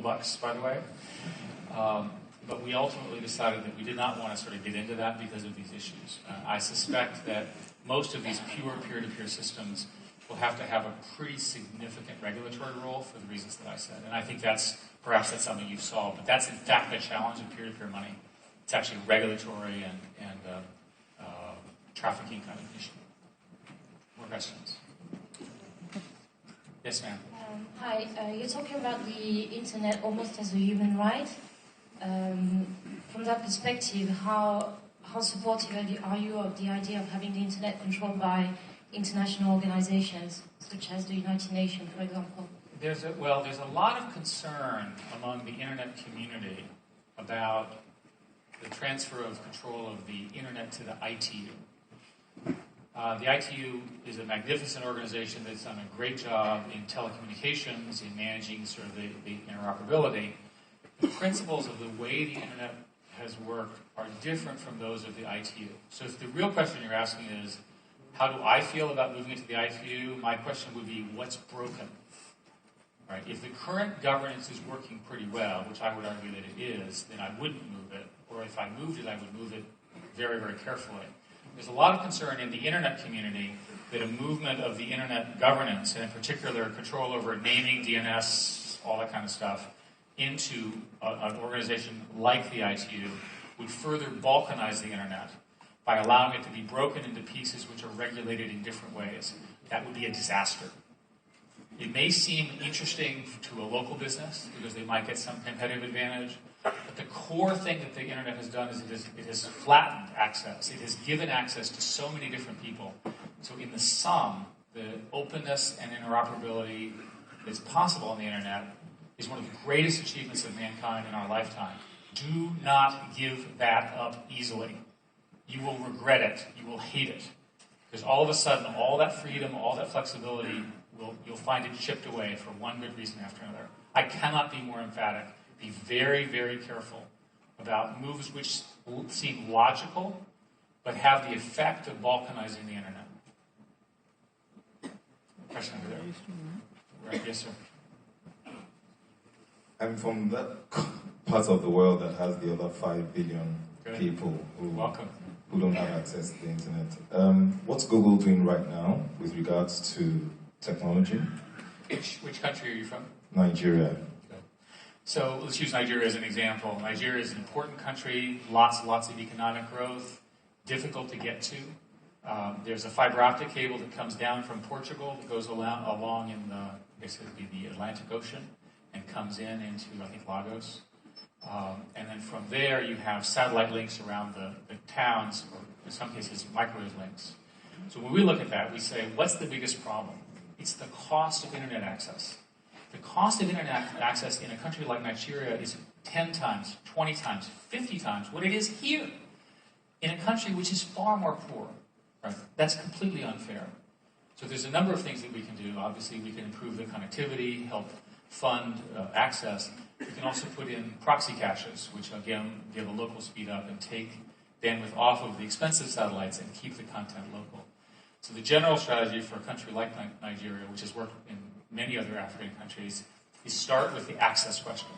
bucks, by the way. But we ultimately decided that we did not want to sort of get into that because of these issues. I suspect that most of these pure peer-to-peer systems will have to have a pretty significant regulatory role for the reasons that I said. And I think perhaps that's something you've solved, but that's in fact the challenge of peer-to-peer money. It's actually regulatory and trafficking kind of issue. More questions? Yes, ma'am. Hi, you're talking about the internet almost as a human right. From that perspective, how supportive are you of the idea of having the internet controlled by international organizations, such as the United Nations, for example? There's a lot of concern among the internet community about the transfer of control of the internet to the ITU. The ITU is a magnificent organization that's done a great job in telecommunications, in managing sort of the interoperability. The principles of the way the internet has worked are different from those of the ITU. So if the real question you're asking is, how do I feel about moving into the ITU? My question would be, what's broken? Right? If the current governance is working pretty well, which I would argue that it is, then I wouldn't move it. Or if I moved it, I would move it very, very carefully. There's a lot of concern in the internet community that a movement of the internet governance, and in particular control over naming, DNS, all that kind of stuff, into an organization like the ITU would further balkanize the internet by allowing it to be broken into pieces which are regulated in different ways. That would be a disaster. It may seem interesting to a local business because they might get some competitive advantage, but the core thing that the internet has done is it has flattened access. It has given access to so many different people. So in the sum, the openness and interoperability that's possible on the internet is one of the greatest achievements of mankind in our lifetime. Do not give that up easily. You will regret it. You will hate it. Because all of a sudden, all that freedom, all that flexibility, you'll find it chipped away for one good reason after another. I cannot be more emphatic. Be very, very careful about moves which seem logical, but have the effect of balkanizing the internet. Question over there. Right. Yes, sir. I'm from that part of the world that has the other 5 billion people who don't have access to the internet. What's Google doing right now with regards to technology? Which country are you from? Nigeria. Okay. So let's use Nigeria as an example. Nigeria is an important country, lots of economic growth, difficult to get to. There's a fiber optic cable that comes down from Portugal that goes along in basically the Atlantic Ocean and comes into, I think, Lagos. And then from there, you have satellite links around the towns, or in some cases, microwave links. So when we look at that, we say, what's the biggest problem? It's the cost of internet access. The cost of internet access in a country like Nigeria is 10 times, 20 times, 50 times what it is here in a country which is far more poor. Right? That's completely unfair. So there's a number of things that we can do. Obviously, we can improve the connectivity, help fund access. We can also put in proxy caches, which again give a local speed up and take bandwidth off of the expensive satellites and keep the content local. So the general strategy for a country like Nigeria, which has worked in many other African countries, is start with the access question.